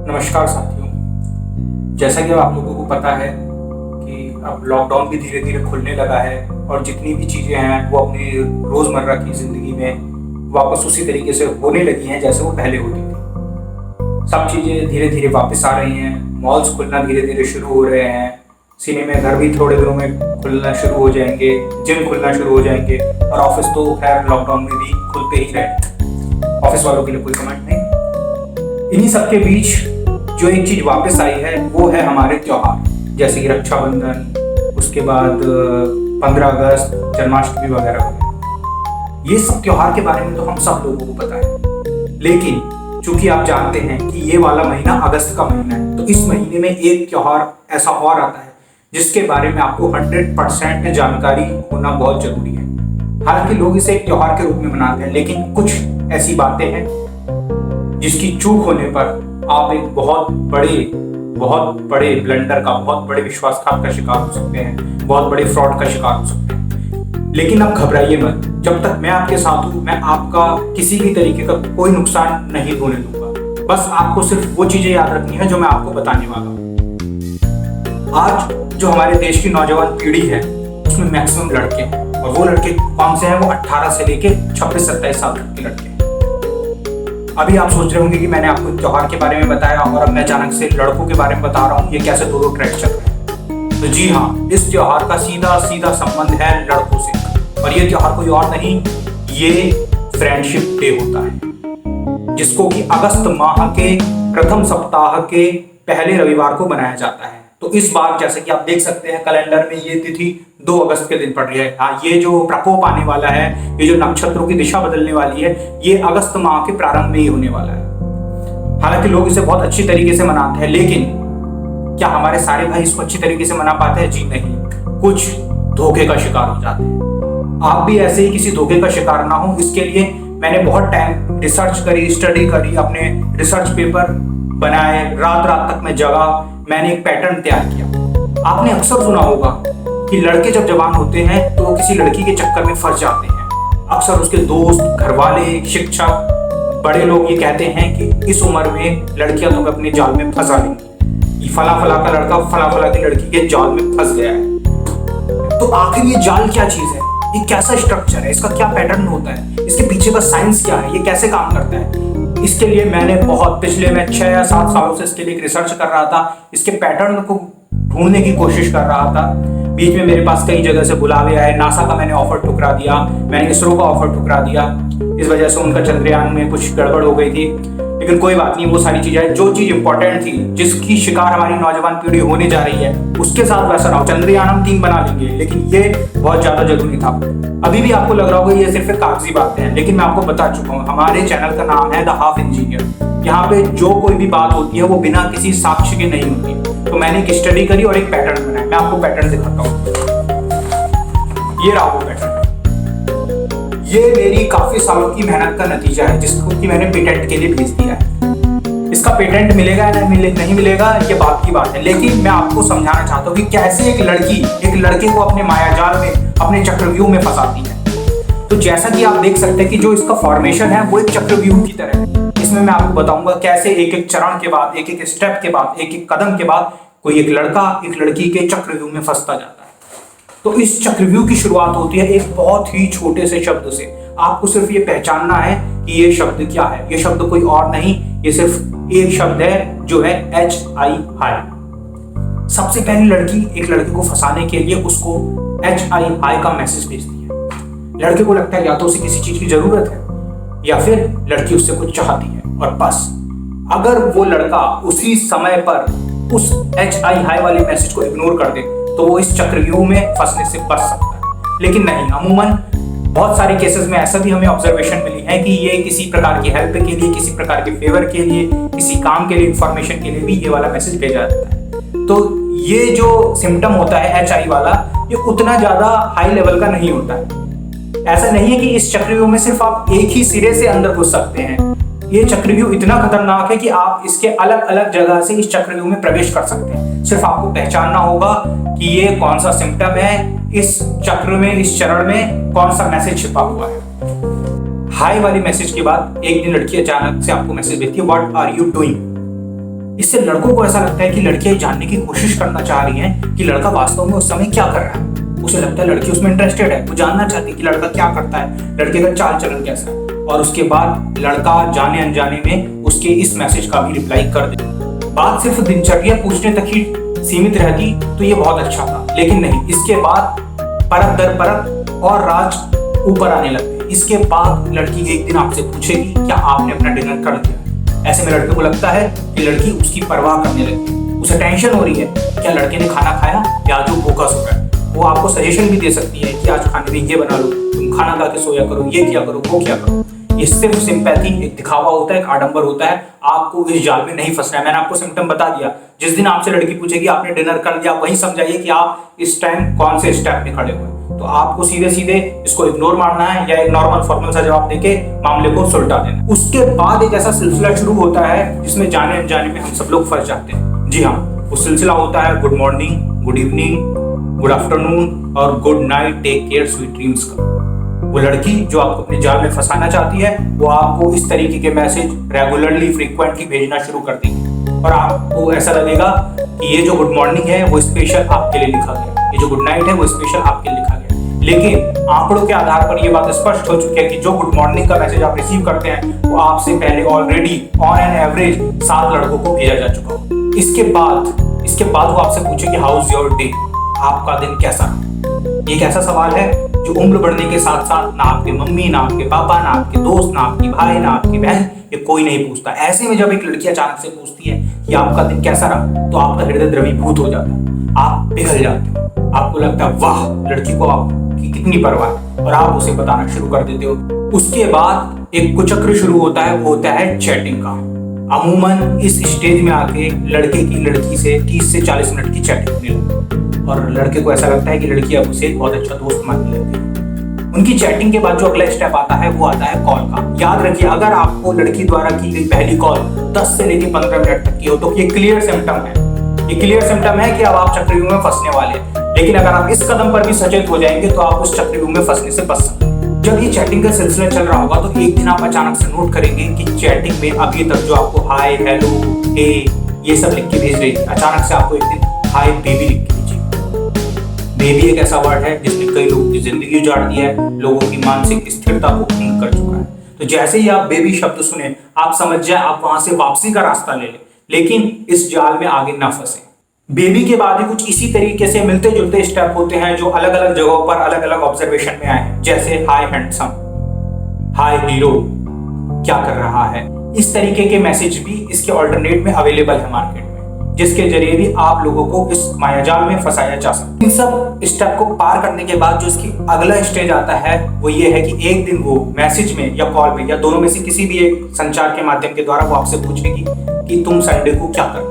नमस्कार साथियों, जैसा कि अब आप लोगों को पता है कि अब लॉकडाउन भी धीरे धीरे खुलने लगा है और जितनी भी चीज़ें हैं वो अपनी रोज़मर्रा की ज़िंदगी में वापस उसी तरीके से होने लगी हैं जैसे वो पहले होती थी। सब चीज़ें धीरे धीरे वापस आ रही हैं, मॉल्स खुलना धीरे धीरे शुरू हो रहे हैं, सिनेमा घर भी थोड़े दिनों में खुलना शुरू हो जाएंगे, जिम खुलना शुरू हो जाएंगे और ऑफिस तो खैर लॉकडाउन में भी खुलते ही रहे। ऑफिस वालों के लिए कोई कमेंट नहीं। इन्हीं सबके बीच जो एक चीज वापस आई है वो है हमारे त्योहार, जैसे कि रक्षाबंधन, उसके बाद 15 अगस्त, जन्माष्टमी वगैरह वगैरह। ये सब त्योहार के बारे में तो हम सब लोगों को पता है, लेकिन चूंकि आप जानते हैं कि ये वाला महीना अगस्त का महीना है, तो इस महीने में एक त्योहार ऐसा और आता है जिसके बारे में आपको 100% जानकारी होना बहुत जरूरी है। हालांकि लोग इसे एक त्योहार के रूप में मनाते हैं, लेकिन कुछ ऐसी बातें हैं जिसकी चूक होने पर आप एक बहुत बड़े ब्लंडर का, बहुत बड़े विश्वासघात का शिकार हो सकते हैं, बहुत बड़े फ्रॉड का शिकार हो सकते हैं। लेकिन आप घबराइए मत, जब तक मैं आपके साथ हूं मैं आपका किसी भी तरीके का कोई नुकसान नहीं होने दूंगा। बस आपको सिर्फ वो चीजें याद रखनी है जो मैं आपको बताने वाला हूं। आज जो हमारे देश की नौजवान पीढ़ी है उसमें मैक्सिमम लड़के हैं, और वो लड़के कौन से हैं? वो 18 से लेके 26-27 साल तक के लड़के हैं। अभी आप सोच रहे होंगे कि मैंने आपको त्योहार के बारे में बताया और अब मैं अचानक से लड़कों के बारे में बता रहा हूँ, ये कैसे दो ट्रैक चल रहे हैं। तो जी हाँ, इस त्योहार का सीधा सीधा संबंध है लड़कों से, और ये त्योहार कोई और नहीं, ये फ्रेंडशिप डे होता है, जिसको कि अगस्त माह के प्रथम सप्ताह के पहले रविवार को मनाया जाता है। तो इस बार जैसे कि आप देख सकते हैं कैलेंडर में ये तिथि 2 अगस्त के दिन पड़ रही है। हाँ, ये जो प्रकोप आने वाला है, ये जो नक्षत्रों की दिशा बदलने वाली है, ये अगस्त माह के प्रारंभ में ही होने वाला है। हालांकि लोग इसे बहुत अच्छी तरीके से मनाते हैं, लेकिन क्या हमारे सारे भाई इसको अच्छी तरीके से मना पाते हैं? जी नहीं, कुछ धोखे का शिकार हो जाते हैं। आप भी ऐसे ही किसी धोखे का शिकार ना हो, इसके लिए मैंने बहुत टाइम रिसर्च करी, स्टडी करी, अपने रिसर्च पेपर बनाए, रात रात तक मैं जगा, मैंने एक पैटर्न तैयार किया। आपने अक्सर सुना होगा कि लड़के जब जवान होते हैं तो वो किसी लड़की के चक्कर में फंस जाते हैं। अक्सर उसके दोस्त, घरवाले, शिक्षक, बड़े लोग ये कहते हैं कि इस उम्र में लड़कियां तो अपने जाल में फंसा लेंगी, फला फला का लड़का फला फला की लड़की के जाल में फंस गया है। तो आखिर ये जाल क्या चीज है? ये कैसा स्ट्रक्चर है? इसका क्या पैटर्न होता है? इसके पीछे का साइंस क्या है? ये कैसे काम करता है? इसके लिए मैंने पिछले मैं 6 या 7 सालों से इसके लिए एक रिसर्च कर रहा था, इसके पैटर्न को ढूंढने की कोशिश कर रहा था। बीच में मेरे पास कई जगह से बुलावे आए, नासा का मैंने ऑफर ठुकरा दिया, मैंने इसरो का ऑफर ठुकरा दिया, इस वजह से उनका चंद्रयान में कुछ गड़बड़ हो गई थी। लेकिन कोई बात नहीं, वो सारी चीजें, जो चीज इंपॉर्टेंट थी, जिसकी शिकार हमारी नौजवान पीढ़ी होने जा रही है, उसके साथ वैसा ना हो। चंद्रयान हम 3 बना लेंगे, लेकिन ये बहुत ज्यादा जरूरी था। अभी भी आपको लग रहा होगा ये सिर्फ कागजी बातें हैं, लेकिन मैं आपको बता चुका हूँ, हमारे चैनल का नाम है द हाफ इंजीनियर। यहाँ पे जो कोई भी बात होती है वो बिना किसी साक्ष्य के नहीं होती। तो मैंने एक स्टडी करी और एक पैटर्न बनाया, मैं आपको पैटर्न दिखाता हूँ। ये रहा वो पैटर्न। ये मेरी काफी सालों की मेहनत का नतीजा है, जिसको कि मैंने पेटेंट के लिए भेज दिया है। इसका पेटेंट मिलेगा या नहीं मिलेगा ये बात की बात है, लेकिन मैं आपको समझाना चाहता हूँ कि कैसे एक लड़की एक लड़के को अपने मायाजाल में, अपने चक्रव्यूह में फंसाती है। तो जैसा कि आप देख सकते हैं कि जो इसका फॉर्मेशन है वो एक चक्रव्यूह की तरह है। इसमें मैं आपको बताऊंगा कैसे एक एक चरण के बाद, एक एक स्टेप के बाद, एक एक कदम के बाद कोई एक लड़का एक लड़की के चक्रव्यूह में फंसता जाता है। तो इस चक्रव्यूह की शुरुआत होती है एक बहुत ही छोटे से शब्द से। आपको सिर्फ ये पहचानना है कि ये शब्द क्या है। ये शब्द कोई और नहीं, ये सिर्फ एक शब्द है जो है HI हाई। सबसे पहली लड़की एक लड़के को फंसाने के लिए उसको HI हाई का मैसेज भेजती है। लड़के को लगता है या तो उसे किसी चीज की जरूरत है या फिर लड़की उससे कुछ चाहती है, और बस अगर वो लड़का उसी समय पर उस HI हाई वाले मैसेज को इग्नोर कर दे तो वो इस चक्रव्यूह में फंसने से बच सकता है। लेकिन नहीं, अमूमन बहुत सारे केसेस में ऐसा भी हमें ऑब्जर्वेशन मिली है कि ये किसी प्रकार की हेल्प के लिए, किसी प्रकार के फेवर के लिए, किसी काम के लिए, इंफॉर्मेशन के लिए भी ये वाला मैसेज भेजा जाता है। तो ये जो सिम्टम होता है HI वाला, ये उतना ज्यादा हाई लेवल का नहीं होता है। ऐसा नहीं है कि इस चक्रव्यूह में सिर्फ आप एक ही सिरे से अंदर घुस सकते हैं। ये चक्रव्यूह इतना खतरनाक है कि आप इसके अलग अलग जगह से इस चक्रव्यूह में प्रवेश कर सकते हैं। सिर्फ आपको पहचानना होगा कि ये कौन सा सिम्टम है, इस चक्र में, इस चरण में कौन सा मैसेज छिपा हुआ है। हाय वाली मैसेज के बाद एक दिन लड़की अचानक से आपको मैसेज भेजती है व्हाट आर यू डूइंग। इससे लड़कों को ऐसा लगता है कि लड़कियां जानने की कोशिश करना चाह रही हैं कि लड़का वास्तव में उस समय क्या कर रहा है। उसे लगता है लड़की उसमें इंटरेस्टेड है, वो जानना चाहती है कि लड़का क्या करता है, लड़के का चाल चलन कैसा है। और उसके बाद लड़का जाने अनजाने में उसके इस मैसेज का भी रिप्लाई कर दे। बात सिर्फ दिनचर्या पूछने तक ही सीमित रहती तो ये बहुत अच्छा था, लेकिन नहीं, इसके बाद परत दर परत और राज ऊपर आने लगते। इसके बाद लड़की एक दिन आपसे पूछेगी क्या आपने अपना डिनर कर लिया। ऐसे में लड़के को लगता है कि लड़की उसकी परवाह करने लगी, उसे टेंशन हो रही है क्या लड़के ने खाना खाया या जो भूखा सो रहा है। वो आपको सजेशन भी दे सकती है कि आज खाने में ये बना लो, तुम खाना खा के सोया करो, ये किया करो, वो किया करो। ये सिर्फ सिंपैथी, एक दिखावा होता है, एक आडंबर होता है। आपको इस जाल में नहीं फंसना है। मैंने आपको सिम्टम बता दिया। जिस दिन आपसे लड़की पूछेगी आपने डिनर कर लिया, वही समझाइए कि आप इस टाइम कौन से स्टेप में खड़े हुए। तो आपको सीधे सीधे इसको इग्नोर मारना है या एक नॉर्मल फॉर्मल सा जवाब देके मामले को सुलटा देना। उसके बाद एक ऐसा सिलसिला शुरू होता है जिसमें जाने अनजाने में हम सब लोग फंस जाते हैं। जी हाँ, वो सिलसिला होता है good morning, good evening, good afternoon और good night, take care, sweet dreams का। वो लड़की जो आपको अपने जाल में फंसाना चाहती है वो आपको इस तरीके के मैसेज रेगुलरली, फ्रीक्वेंटली भेजना शुरू कर देगी और आपको ऐसा लगेगा कि ये जो गुड मॉर्निंग है वो स्पेशल आपके लिए लिखा गया, ये जो गुड नाइट है वो स्पेशल आपके लिए लिखा गया। लेकिन आंकड़ों के आधार पर ये बात स्पष्ट हो चुकी है कि जो गुड मॉर्निंग का मैसेज आप रिसीव करते हैं वो आपसे पहले ऑलरेडी ऑन एन एवरेज 7 लड़कों को भेजा जा चुका हो। इसके बाद वो आपसे पूछेगी हाउ इज योर डे, आपका दिन कैसा रहा। एक ऐसा सवाल है जो उम्र बढ़ने के साथ साथ ना आपके मम्मी, ना आपके पापा, ना आपके दोस्त, ना आपकी भाई, ना आपकी बहन, ये कोई नहीं पूछता। ऐसे में जब एक लड़की अचानक से पूछती है कि आपका दिन कैसा रहा तो आपका हृदय द्रवीभूत हो जाता है, आप पिघल जाते हो। आपको लगता है वाह, लड़की को आपकी कितनी परवाह है और आप उसे बताना शुरू कर देते हो। उसके बाद एक कुचक्र शुरू होता है, वो होता है चैटिंग का। अमूमन इस स्टेज में आके लड़के की लड़की से 30 से 40 मिनट की चैटिंग होने लगती है और लड़के को ऐसा लगता है कि लड़की अब उसे बहुत अच्छा दोस्त मानने लग गई। उनकी चैटिंग के बाद जो अगला स्टेप आता है वो आता है कॉल का। याद रखिए, अगर आपको लड़की द्वारा की गई पहली कॉल 10 से लेकर 15 मिनट तक की हो तो ये क्लियर सिम्टम है। ये क्लियर सिम्टम है कि अब आप चक्रव्यूह में फंसने वाले हैं। लेकिन अगर आप इस कदम पर भी सचेत हो जाएंगे तो आप उस चक्रव्यूह में फंसने से बच सकते हैं। जब ये चैटिंग का सिलसिला चल रहा होगा तो एक दिन आप अचानक से नोट करेंगे कि चैटिंग में अभी तक जो आपको हाय, हेलो, हे ये सब लिख के भेज रही थी, अचानक से आपको एक दिन हाय बेबी लिख के भेजेगी। बेबी एक ऐसा वर्ड है जिसने कई लोगों की जिंदगी उजाड़ दी है, लोगों की मानसिक स्थिरता को भंग कर चुका है। तो जैसे ही आप बेबी शब्द सुने आप समझ जाए आप वहां से वापसी का रास्ता ले लें, लेकिन इस जाल में आगे ना फंसे। बेबी के बाद भी कुछ इसी तरीके से मिलते जुलते स्टेप होते हैं जो अलग अलग जगहों पर अलग अलग ऑब्जर्वेशन में आए हैं, जैसे हाय हैंडसम, हाय हीरो, क्या कर रहा है। इस तरीके के मैसेज भी इसके ऑल्टरनेट में अवेलेबल है मार्केट में, जिसके जरिए भी आप लोगों को इस मायाजाल में फंसाया जा सकता है। इन सब स्टेप को पार करने के बाद जो इसकी अगला स्टेज आता है वो ये है कि एक दिन वो मैसेज में या कॉल में या दोनों में से किसी भी एक संचार के माध्यम के द्वारा वो आपसे पूछेगी कि तुम संडे को क्या करते हो।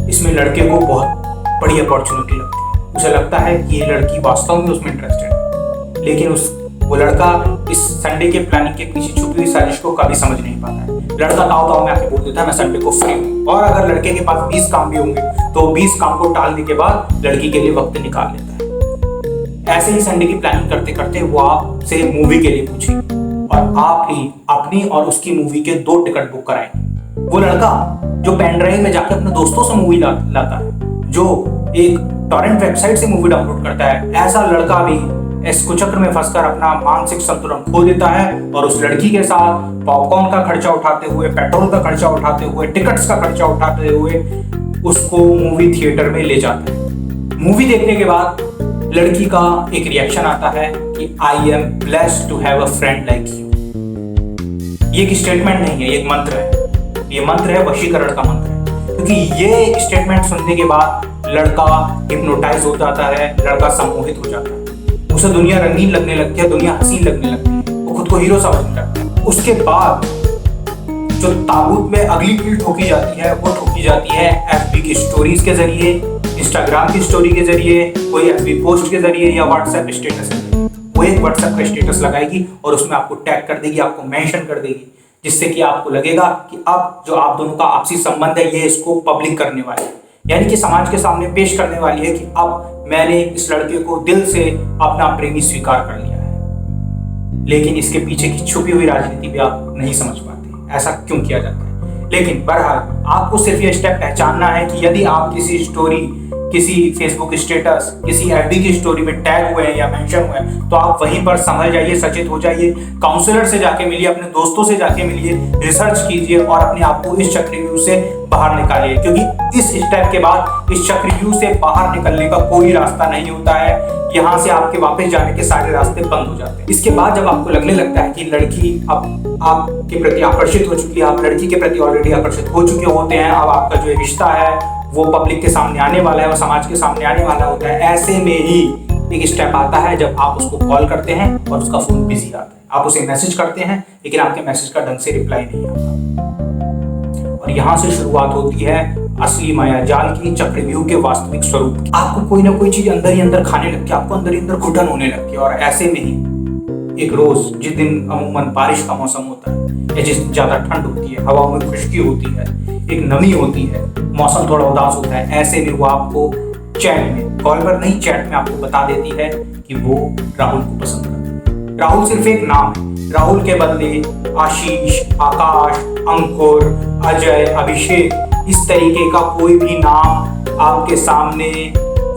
इसमें लड़के को बहुत बड़ी अपॉर्चुनिटी लगती है। उसे लगता है कि ये लड़की वास्तव में उसमें इंटरेस्टेड है, लेकिन वो लड़का इस संडे के प्लानिंग के पीछे छुपी हुई साजिश को कभी समझ नहीं पाता है। लड़का ताव में आके बोल देता है मैं संडे को फ्री हूँ, और अगर लड़के के पास 20 काम भी होंगे तो 20 काम को टालने के बाद लड़की के लिए वक्त निकाल लेता है। ऐसे ही संडे की प्लानिंग करते करते वो आपसे मूवी के लिए पूछेगी और आप ही अपनी और उसकी मूवी के 2 टिकट बुक कराएंगे। वो लड़का जो पेन ड्राइव में जाकर अपने दोस्तों से मूवी लाता है, जो एक टॉरेंट वेबसाइट से मूवी डाउनलोड करता है, ऐसा लड़का भी इस कुचक्र में फंसकर अपना मानसिक संतुलन खो देता है और उस लड़की के साथ पॉपकॉर्न का खर्चा उठाते हुए, पेट्रोल का खर्चा उठाते हुए, टिकट्स का खर्चा उठाते हुए उसको मूवी थिएटर में ले जाता है। मूवी देखने के बाद लड़की का एक रिएक्शन आता है कि I am blessed to have a friend like you. ये एक स्टेटमेंट नहीं है, ये एक मंत्र है। ये मंत्र है वशीकरण का मंत्र है, क्योंकि ये स्टेटमेंट सुनने के बाद लड़का हिप्नोटाइज हो जाता है, लड़का सम्मोहित हो जाता है। उसे दुनिया रंगीन लगने लगती है, दुनिया हसीन लगने लगती है, वो खुद को हीरो समझने लगता है। उसके बाद जो ताबूत में अगली कील ठोकी जाती है वो ठोकी जाती है एफबी की स्टोरीज के जरिए, इंस्टाग्राम की स्टोरी के जरिए, कोई एफबी पोस्ट के जरिए या व्हाट्सएप स्टेटस के जरिए। वो एक व्हाट्सएप का स्टेटस लगाएगी और उसमें आपको टैग कर देगी, आपको मेंशन कर देगी, जिससे कि आपको लगेगा कि अब जो आप दोनों का आपसी संबंध है ये इसको पब्लिक करने वाले है, यानी कि समाज के सामने पेश करने वाली है कि अब मैंने इस लड़के को दिल से अपना प्रेमी स्वीकार कर लिया है। लेकिन इसके पीछे की छुपी हुई राजनीति भी आप नहीं समझ पाते, ऐसा क्यों किया जाता है। लेकिन बहरहाल आपको सिर्फ ये स्टेप पहचानना है कि यदि आप किसी स्टोरी, किसी फेसबुक स्टेटस, किसी एफबी की स्टोरी में टैग हुए हैं या मेंशन हुए हैं, तो आप वहीं पर संभल जाइए, सचेत हो जाइए, काउंसलर से जाके मिलिए, अपने दोस्तों से जाके मिलिए, रिसर्च कीजिए और अपने आप को इस चक्रव्यूह से बाहर निकालिए, क्योंकि इस स्टेप के बाद इस चक्रव्यूह से बाहर निकलने का कोई रास्ता नहीं होता है। यहाँ से आपके वापस जाने के सारे रास्ते बंद हो जाते हैं। इसके बाद जब आपको लगने लगता है कि लड़की अब आपके प्रति आकर्षित हो चुकी है, आप लड़की के प्रति ऑलरेडी आकर्षित हो चुके होते हैं, अब आपका जो रिश्ता है वो पब्लिक के सामने आने वाला है, वो समाज के सामने आने वाला होता है, ऐसे में ही एक स्टेप आता है जब आप उसको कॉल करते हैं और उसका फोन बिजी आता है। आप उसे मैसेज करते हैं लेकिन आपके मैसेज का ढंग से रिप्लाई नहीं आता, और यहाँ से शुरुआत होती है असली मायाजाल की, चक्रव्यूह के वास्तविक स्वरूप की। आपको कोई ना कोई चीज अंदर ही अंदर खाने लगती है, आपको अंदर ही अंदर घुटन होने लगती है, और ऐसे में ही एक रोज जिस दिन अमूमन बारिश का मौसम होता है या जिस दिन ज्यादा ठंड होती है, हवा में खुश्की होती है, एक नमी होती है, मौसम थोड़ा उदास होता है, ऐसे में वो आपको चैट में, कॉल पर नहीं चैट में आपको बता देती है कि वो राहुल को पसंद करती है। राहुल सिर्फ एक नाम है, राहुल के बदले आशीष, आकाश, अंकुर, अजय, अभिषेक, इस तरीके का कोई भी नाम आपके सामने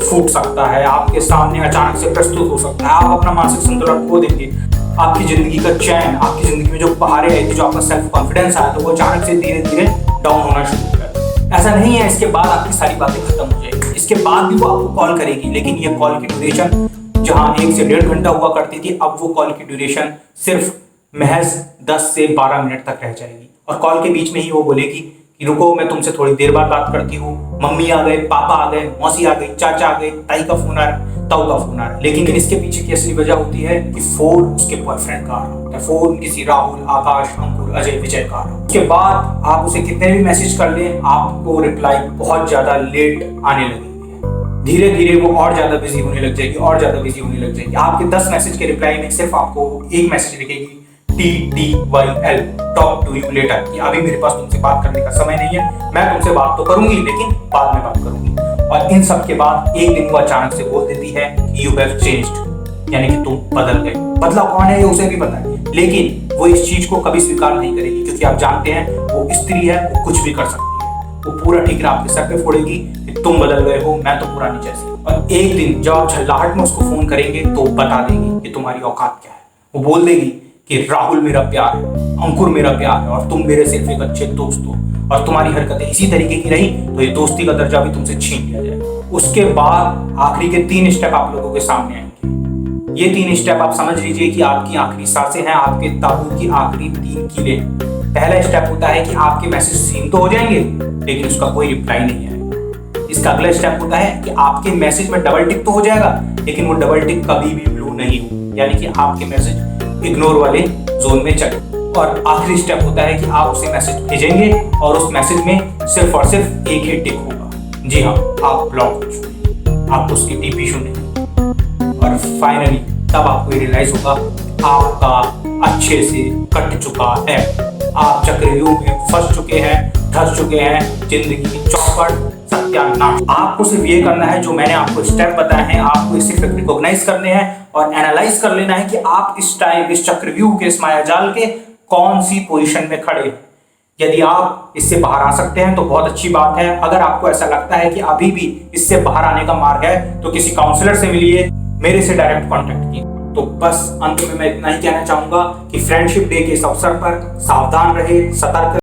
फूट सकता है, आपके सामने अचानक से प्रस्तुत हो सकता है। आप अपना मानसिक संतुलन खो देंगे, आपकी जिंदगी का चैन, आपकी जिंदगी में जो बहारें आई थी, जो आपका सेल्फ कॉन्फिडेंस आया था, वो अचानक से धीरे धीरे डाउन होना शुरू हो जाएगा। ऐसा नहीं है इसके बाद आपकी सारी बातें खत्म हो जाएगी, इसके बाद भी वो आपको कॉल करेगी, लेकिन ये कॉल की ड्यूरेशन जहां 1 से 1.5 घंटा हुआ करती थी, अब वो कॉल की ड्यूरेशन सिर्फ महज 10 से 12 मिनट तक रह जाएगी। और कॉल के बीच में ही वो बोलेगी कि रुको, मैं तुमसे थोड़ी देर बाद बात करती हूँ, मम्मी आ गए, पापा आ गए, मौसी आ गई, चाचा आ गए, ताई का फोन आ रहा है, ताऊ का फोन आ रहा है। लेकिन इसके पीछे की असली वजह होती है कि फोन उसके बॉयफ्रेंड का आ रहा होता है, फोन किसी राहुल, आकाश, अंकुर, अजय, विजय का आ रहा है। उसके बाद आप उसे कितने भी मैसेज कर लें, आपको रिप्लाई बहुत ज्यादा लेट आने लगेगी। धीरे धीरे वो और ज्यादा बिजी होने लग जाएगी, और ज्यादा बिजी होने लग जाएगी। आपके 10 मैसेज के रिप्लाई में सिर्फ आपको एक मैसेज लिखेगी, TTYL, talk to you later, कि अभी मेरे पास तुमसे बात करने का समय नहीं है, मैं तुमसे बात तो करूंगी लेकिन बाद में बात करूंगी। और इन सब के बाद एक दिन वो अचानक से बोल देती है कि यू हैव चेंज्ड, यानी कि तुम बदल गए। बदला कौन है ये उसे भी पता है, लेकिन वो इस चीज को कभी स्वीकार नहीं करेगी, क्योंकि आप जानते हैं वो स्त्री है, वो कुछ भी कर सकती है। वो पूरा ठीकरा आपके सर पे फोड़ेगी कि तुम बदल गए हो, मैं तो पुरानी जैसी। और एक दिन जब आप झल्लाहट में उसको फोन करेंगे तो बता देगी कि तुम्हारी औकात क्या है। वो बोल देगी कि राहुल मेरा प्यार है, अंकुर मेरा प्यार है, और तुम मेरे सिर्फ एक अच्छे दोस्त हो, और तुम्हारी हरकतें इसी तरीके की रही तो ये दोस्ती का दर्जा भी तुमसे छीन लिया जाएगा। उसके बाद आखिरी के 3 स्टेप आप लोगों के सामने आएंगे। ये 3 स्टेप आप समझ लीजिए कि आपकी आखिरी सांसें हैं, आपके ताबूत की आखिरी 3 कीलें। पहला स्टेप होता है कि आपके मैसेज सीन तो हो जाएंगे लेकिन उसका कोई रिप्लाई नहीं आएगा। इसका अगला स्टेप होता है कि आपके मैसेज में डबल टिक तो हो जाएगा लेकिन वो डबल टिक कभी भी ब्लू नहीं हो, यानी कि आपके मैसेज इग्नोर वाले जोन में चले। और आखिरी स्टेप होता है कि आप उसे मैसेज भेजेंगे और उस मैसेज में सिर्फ और सिर्फ एक ही टिक होगा, जी हाँ, आप ब्लॉक हो चुके, आप उसकी टीपी सुनेंगे। और फाइनली तब आपको ये रियलाइज होगा आपका अच्छे से कट चुका है, आप चक्रव्यूह में फंस चुके हैं, धस चुके हैं, जिंदगी की चौपट सत्यानाश। आपको सिर्फ ये करना है जो मैंने आपको स्टेप बताए हैं, आपको सिर्फ रिकॉग्नाइज करने हैं और एनालाइज कर लेना है कि आप इस टाइम इस चक्रव्यूह के, इस मायाजाल के कौन सी पोजीशन में खड़े हैं। यदि आप इससे बाहर आ सकते हैं तो बहुत अच्छी बात है। अगर आपको ऐसा लगता है कि अभी भी इससे बाहर आने का मार्ग है तो किसी काउंसलर से मिलिए, मेरे से डायरेक्ट कांटेक्ट कीजिए। तो बस अंत में मैं इतना ही कहना चाहूंगा कि फ्रेंडशिप डे के इस अवसर पर सावधान रहे, सतर्क